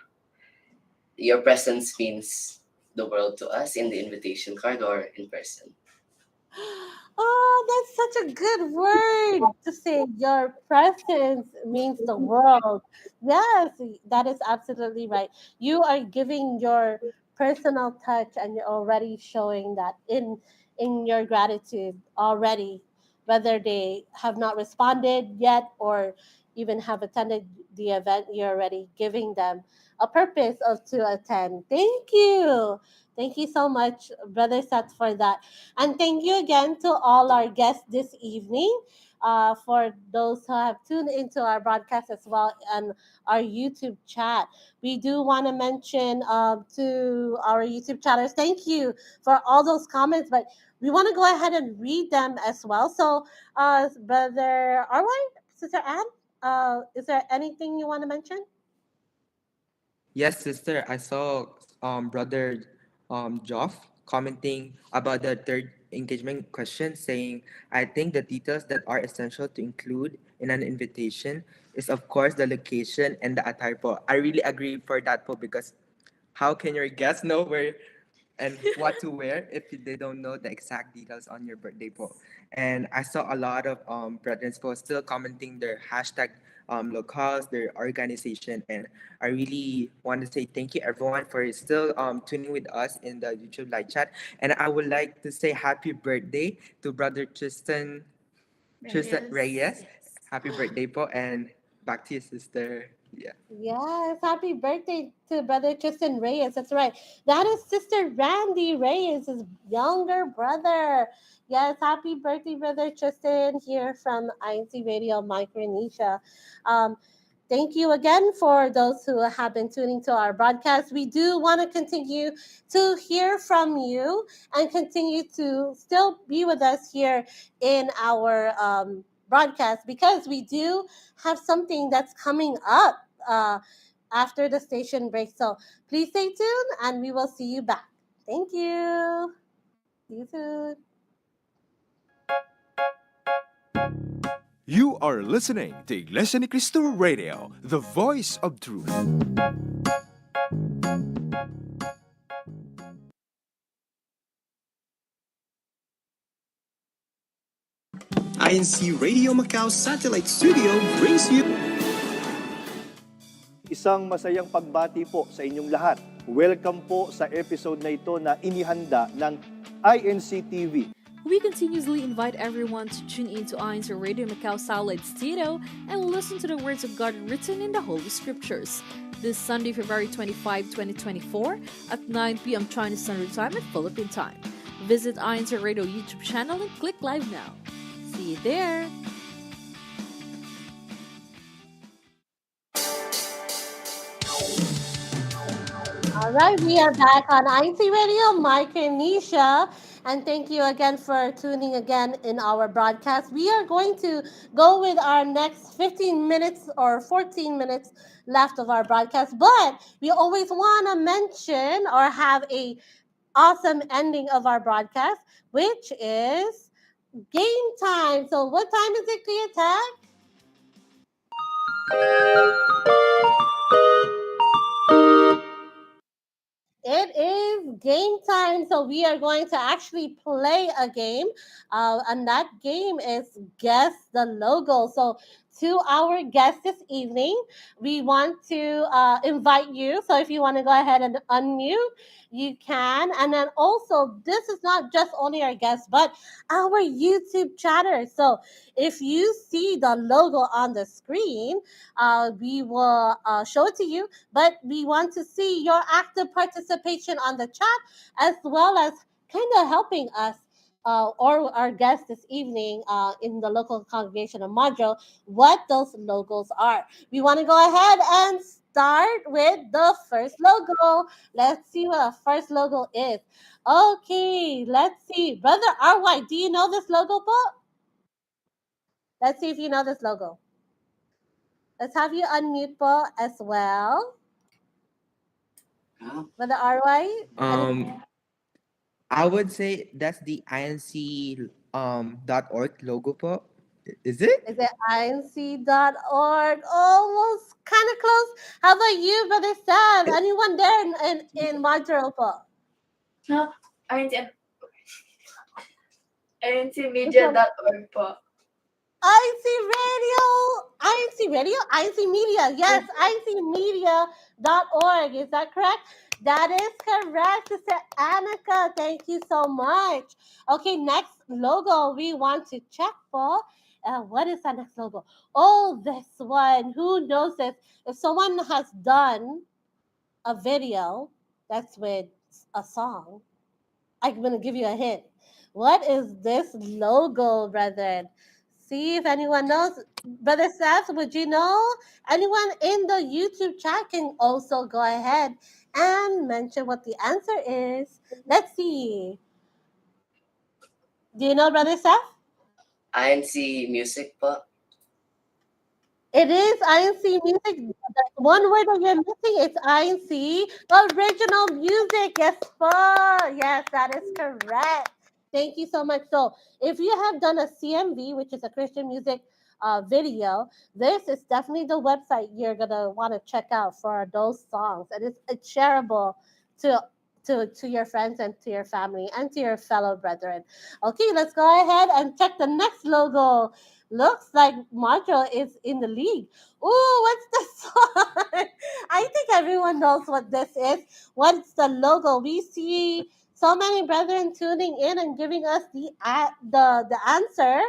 Speaker 15: your presence means the world to us in the invitation card or in person.
Speaker 7: Oh, that's such a good word to say. Your presence means the world. Yes, that is absolutely right. You are giving your personal touch and you're already showing that in your gratitude already, whether they have not responded yet or even have attended the event, you're already giving them a purpose of to attend. Thank you. Thank you so much, Brother Seth, for that. And thank you again to all our guests this evening. For those who have tuned into our broadcast as well and our YouTube chat, we do want to mention to our YouTube chatters, thank you for all those comments. But we want to go ahead and read them as well. So, Brother Arwine, Sister Anne, is there anything you want to mention?
Speaker 9: Yes, sister. I saw brother Joff commenting about the third engagement question, saying, "I think the details that are essential to include in an invitation is, of course, the location and the attire po." I really agree for that po because how can your guests know where and what to wear if they don't know the exact details on your birthday po. And I saw a lot of brethren po still commenting their hashtag locales, their organization, and I really want to say thank you everyone for still tuning with us in the YouTube live chat. And I would like to say happy birthday to brother Tristan Reyes. Happy birthday po, and back to you, sister. Yeah.
Speaker 7: Yes, happy birthday to Brother Tristan Reyes. That's right. That is Sister Randy Reyes, his younger brother. Yes, happy birthday, Brother Tristan, here from INCRadio Micronesia. Um, Thank you again for those who have been tuning to our broadcast. We do want to continue to hear from you and continue to still be with us here in our broadcast because we do have something that's coming up after the station break. So please stay tuned and we will see you back. Thank you. See you soon.
Speaker 5: You are listening to Iglesia ni Cristo Radio, the voice of truth.
Speaker 2: INCRadio Macau Satellite Studio brings you
Speaker 3: Isang masayang pagbati po sa inyong lahat. Welcome po sa episode na ito na inihanda ng INCTV.
Speaker 4: We continuously invite everyone to tune in to INCRadio Macau Satellite Studio and listen to the words of God written in the Holy Scriptures. This Sunday, February 25, 2024 at 9 p.m. China Standard Time at Philippine Time. Visit INCRadio YouTube channel and click live now. See you there!
Speaker 7: All right, we are back on INCRadio Micronesia. And thank you again for tuning again in our broadcast. We are going to go with our next 15 minutes or 14 minutes left of our broadcast. But we always want to mention or have a awesome ending of our broadcast, which is game time. So what time is it, Kuya Tag? It is game time, so we are going to actually play a game, and that game is Guess the Logo. So, to our guest this evening, we want to invite you. So, if you want to go ahead and unmute, you can. And then also, this is not just only our guest, but our YouTube chatter. So, if you see the logo on the screen, we will show it to you, but we want to see your active participation on the chat as well as kind of helping us or our guest this evening in the local congregation of Majuro what those logos are. We want to go ahead and start with the first logo. Let's see what our first logo is. Okay, let's see. Brother RY, do you know this logo, po? Let's see if you know this logo. Let's have you unmute po as well. Brother RY?
Speaker 9: I would say that's the .org logo po. Is it?
Speaker 7: Is it inc.org? Almost kind of close. How about you, Brother Sam? Anyone there in Majuro po?
Speaker 17: No, INCmedia.org po.
Speaker 7: INC Media. Yes, INCmedia.org. Is that correct? That is correct, Sister Annika. Thank you so much. Okay, next logo we want to check for. What is that next logo? Oh, this one. Who knows this? If someone has done a video that's with a song, I'm going to give you a hint. What is this logo, brethren? See if anyone knows. Brother Seth, would you know? Anyone in the YouTube chat can also go ahead and mention what the answer is. Let's see. Do you know, Brother Seth?
Speaker 15: INC Music po.
Speaker 7: It is INC Music. The one word that you're missing is INC Original Music. Yes, po. Yes, that is correct. Thank you so much. So, if you have done a CMV, which is a Christian music video, this is definitely the website you're gonna want to check out for those songs, and it's shareable to to your friends and to your family and to your fellow brethren. Okay, let's go ahead and check the next logo. Looks like Majuro is in the league. Ooh, what's this one? I think everyone knows what this is. What's the logo? We see so many brethren tuning in and giving us the answer.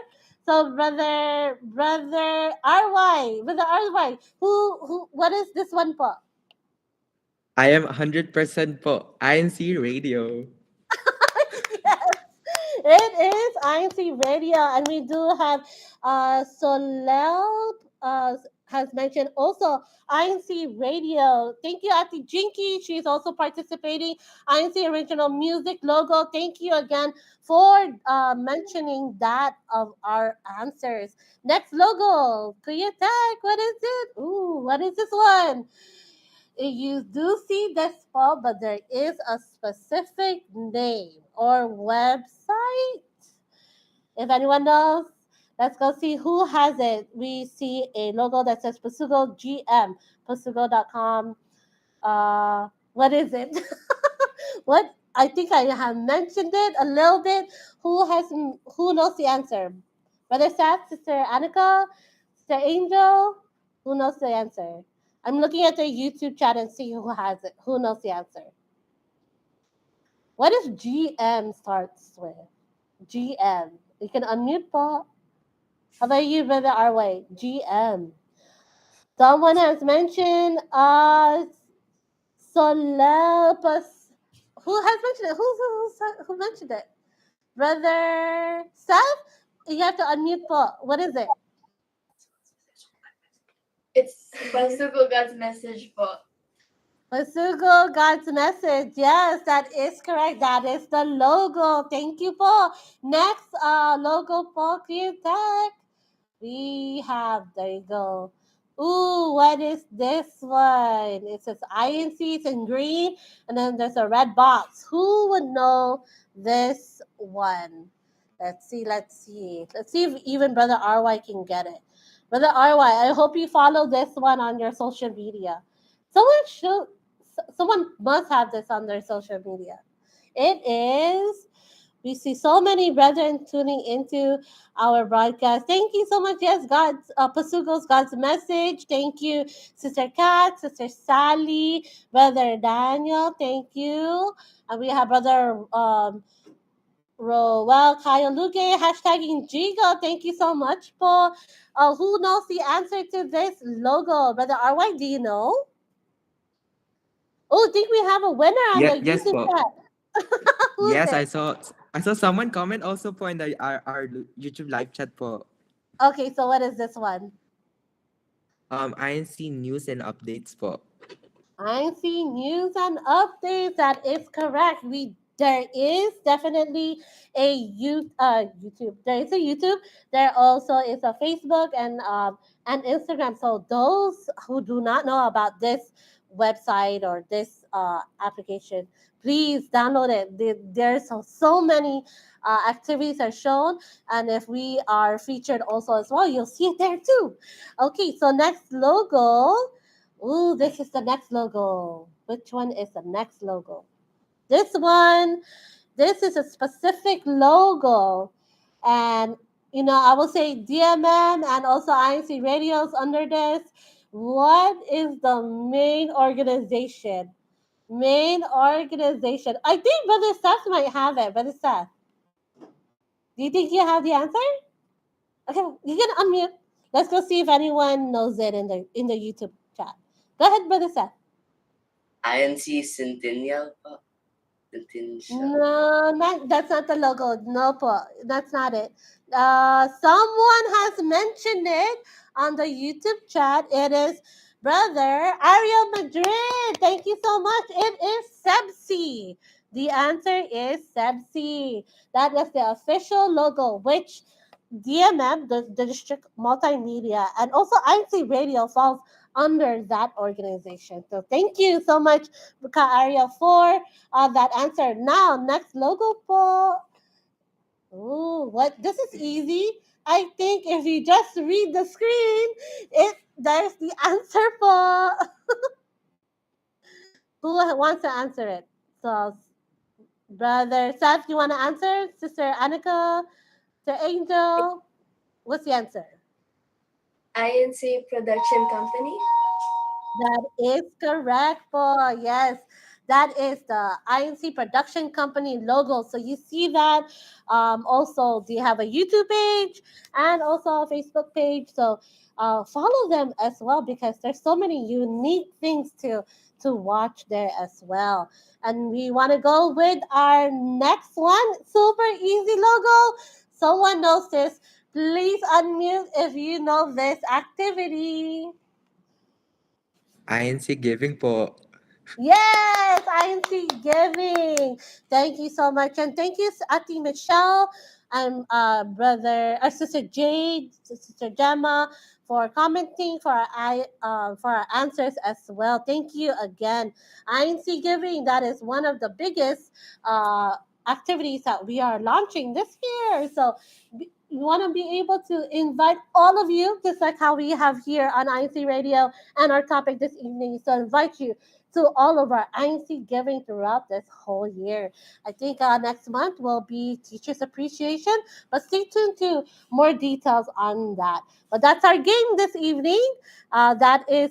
Speaker 7: So brother RY, what is this one po?
Speaker 9: I am 100% po. INC Radio.
Speaker 7: Yes, it is INCRadio, and we do have Solel has mentioned also INCRadio. Thank you, Ati Jinky. She's also participating. INC Original Music logo. Thank you again for mentioning that of our answers. Next logo, Kuya Tag. What is it? Ooh, what is this one? You do see this fall, but there is a specific name or website. If anyone knows, Let's go see who has it. We see a logo that says Pasugo GM, pasugo.com. What is it? What? I think I have mentioned it a little bit. Who knows the answer? Brother Seth, Sister Annika, Sister Angel, who knows the answer? I'm looking at the YouTube chat and see who has it. Who knows the answer? What does GM starts with? GM. You can unmute po. How about you, Brother Arway? GM. Someone has mentioned Solepas. Who has mentioned it? Who mentioned it? Brother Seth? You have to unmute po. What is it?
Speaker 17: It's Pasugo God's message po.
Speaker 7: Pasugo, God's message. Yes, that is correct. That is the logo. Thank you po. Next logo po, Clear Tech. We have, there you go. Ooh, what is this one? It says INC, it's in green, and then there's a red box. Who would know this one? Let's see. Let's see if even Brother RY can get it. Brother RY, I hope you follow this one on your social media. Someone must have this on their social media. It is. We see so many brethren tuning into our broadcast. Thank you so much. Yes, God's Pasugo's God's message. Thank you, Sister Kat, Sister Sally, Brother Daniel. Thank you. And we have Brother Roel Kayaluke, hashtagging Jigo. Thank you so much, po. Who knows the answer to this logo? Brother RY, do you know? Oh, I think we have a winner on the
Speaker 9: Yes
Speaker 7: YouTube
Speaker 9: po.
Speaker 7: chat. Who's
Speaker 9: Yes,
Speaker 7: it?
Speaker 9: I saw someone comment also po in our YouTube live chat po.
Speaker 7: Okay, so what is this one?
Speaker 9: INC news and updates po.
Speaker 7: I see news and updates. That is correct. There is definitely a YouTube. There is a YouTube. There also is a Facebook and Instagram. So those who do not know about this website or this application, please download it. There's so many activities are shown, and if we are featured also as well, you'll see it there too. Okay, so next logo. Ooh, this is the next logo. Which one is the next logo? This one. This is a specific logo. And, I will say DMM and also INC radios under this. What is the main organization? Main organization. I think Brother Seth might have it. Brother Seth. Do you think you have the answer? Okay, you can unmute. Let's go see if anyone knows it in the YouTube chat. Go ahead, Brother Seth.
Speaker 15: INC Centennial po.
Speaker 7: No, that's not the logo. No, po, that's not it. Someone has mentioned it on the YouTube chat. It is Brother Ariel Madrid. Thank you so much. It is Sebsi. The answer is Sebsi. That is the official logo, which DMM, the District Multimedia, and also INC Radio falls under that organization. So thank you so much, Ka Ariel, for that answer. Now, next logo po. Ooh, what? This is easy. I think if you just read the screen, there's the answer po. Who wants to answer it? So, Brother Seth, you want to answer? Sister Annika, Sister Angel, what's the answer?
Speaker 16: INC Production Company.
Speaker 7: That is correct po. Yes, that is the INC Production Company logo. So you see that. Also, they have a YouTube page and also a Facebook page. So follow them as well because there's so many unique things to watch there as well. And we want to go with our next one. Super easy logo. Someone knows this. Please unmute if you know this activity.
Speaker 9: INC giving po.
Speaker 7: Yes, INC Giving. Thank you so much. And thank you, Ati Michelle and brother, Sister Jade, Sister Gemma, for commenting for our answers as well. Thank you again. INC Giving, that is one of the biggest activities that we are launching this year. So want to be able to invite all of you, just like how we have here on INC Radio, and our topic this evening is to invite you to all of our INC giving throughout this whole year. I think next month will be Teachers Appreciation, but stay tuned to more details on that. But that's our game this evening. That is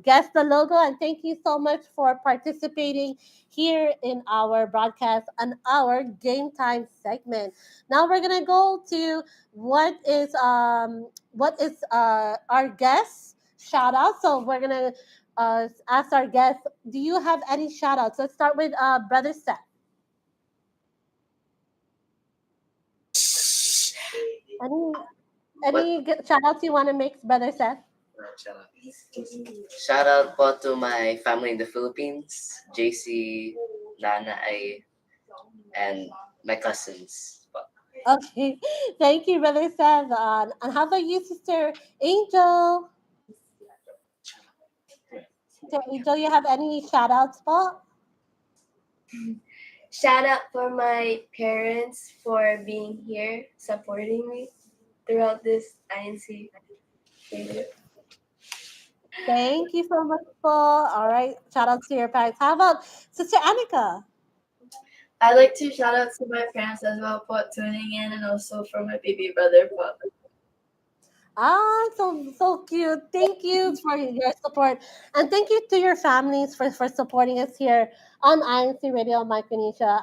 Speaker 7: Guess the Logo, and thank you so much for participating here in our broadcast and our game time segment. Now we're gonna go to what is our guest shout out. So we're gonna ask our guest, do you have any shout outs? Let's start with Brother Seth. Any shout outs you want to make, Brother Seth?
Speaker 15: Shout out po to my family in the Philippines, JC, Nana, and my cousins.
Speaker 7: Okay, thank you, Brother Seth. And how about you, Sister Angel? Sister Angel, you have any shout outs, po?
Speaker 16: Shout out for my parents for being here, supporting me throughout this INC video.
Speaker 7: Thank you so much, po. All right, shout outs to your parents. How about Sister Annika?
Speaker 17: I'd like to shout out to my parents as well for tuning in, and also for my baby brother for.
Speaker 7: So cute. Thank you for your support. And thank you to your families for supporting us here on INC Radio Micronesia.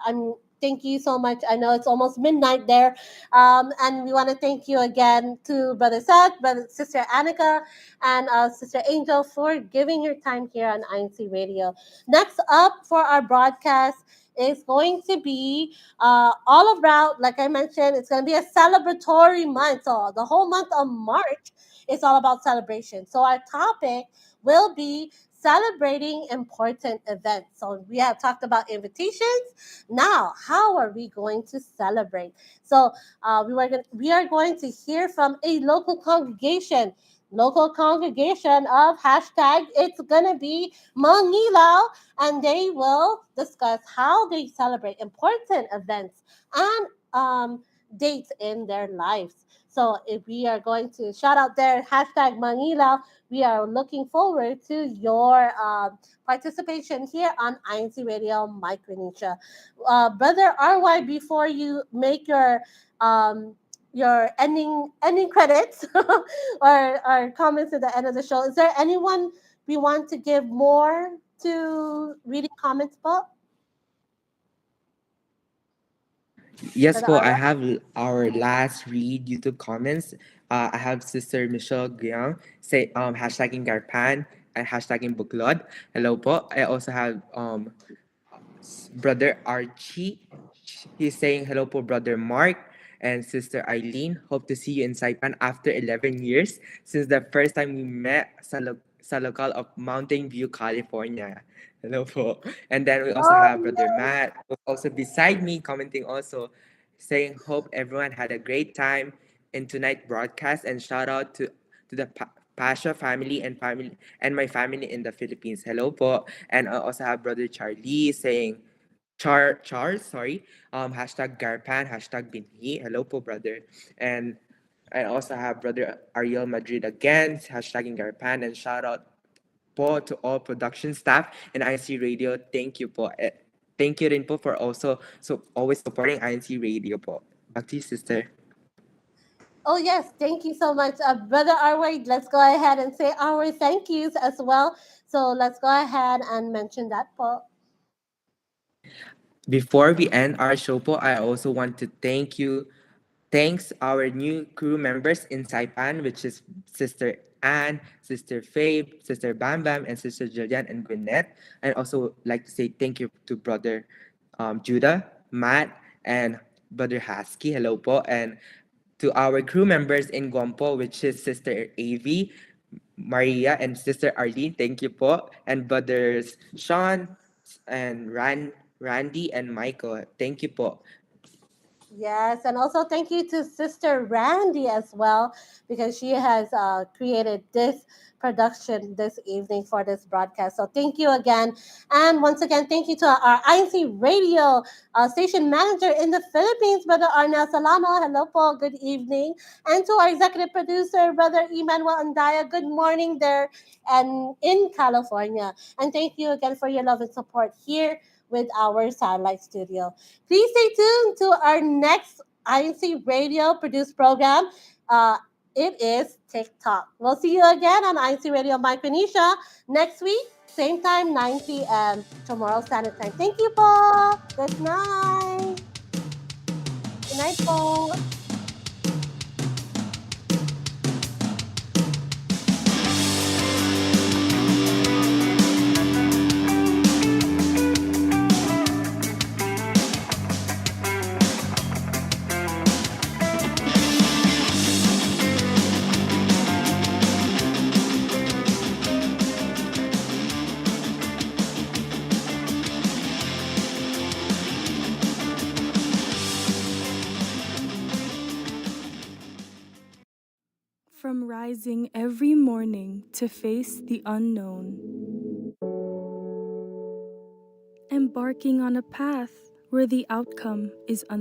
Speaker 7: Thank you so much. I know it's almost midnight there. And we want to thank you again to Brother Seth, Sister Annika, and Sister Angel for giving your time here on INC Radio. Next up for our broadcast is going to be all around, like I mentioned, it's going to be a celebratory month. So the whole month of March is all about celebration. So our topic will be celebrating important events. So we have talked about invitations. Now, how are we going to celebrate? So we are going to hear from a local congregation of hashtag it's gonna be Mangilaw, and they will discuss how they celebrate important events and dates in their lives. So if we are going to shout out their hashtag Mangilaw, we are looking forward to your participation here on INC Radio Micronesia. Brother RY, before you make your ending credits or comments at the end of the show, is there anyone we want to give more to reading comments, po?
Speaker 9: Yes,
Speaker 7: Brother
Speaker 9: po. I
Speaker 7: RY?
Speaker 9: have our last read YouTube comments. I have Sister Michelle Guiang say hashtagging Garpan and hashtagging Buklod. Hello po. I also have Brother Archie. He's saying hello po, Brother Mark and Sister Eileen. Hope to see you in Saipan after 11 years since the first time we met sa local of Mountain View, California. Hello po. And then we also have Brother Matt, who's also beside me, commenting also, saying hope everyone had a great time in tonight's broadcast, and shout out to the Pasha family and my family in the Philippines. Hello po. And I also have Brother Charlie saying Charles, sorry. Hashtag Garpan, hashtag Binhi. Hello po, brother. And I also have Brother Ariel Madrid again, hashtagging Garpan, and shout out po to all production staff and INC Radio. Thank you po. Thank you rin po for also always supporting INC Radio po. Back to you, sister.
Speaker 7: Oh, yes. Thank you so much. Brother Arway, let's go ahead and say our thank yous as well. So let's go ahead and mention that, po.
Speaker 9: Before we end our show po, I also want to thanks our new crew members in Saipan, which is Sister Anne, Sister Faye, Sister Bam Bam, and Sister Jillian and Gwyneth. And also like to say thank you to Brother Judah, Matt, and Brother Husky. Hello po. And to our crew members in Guampo, which is Sister Avi, Maria, and Sister Arlene. Thank you po. And Brothers Sean and Randy and Michael. Thank you po.
Speaker 7: Yes, and also thank you to Sister Randy as well, because she has created this production this evening for this broadcast. So thank you again. And once again, thank you to our INC Radio station manager in the Philippines, Brother Arnel Salamo. Hello po, good evening. And to our executive producer, Brother Emmanuel Andaya, good morning there and in California. And thank you again for your love and support here with our satellite studio. Please stay tuned to our next INC Radio produced program. Uh, it is TikTok. We'll see you again on INC Radio Micronesia next week, same time, 9 p.m. tomorrow Standard Time. Thank you po. Good night. Good night po.
Speaker 11: From rising every morning to face the unknown, embarking on a path where the outcome is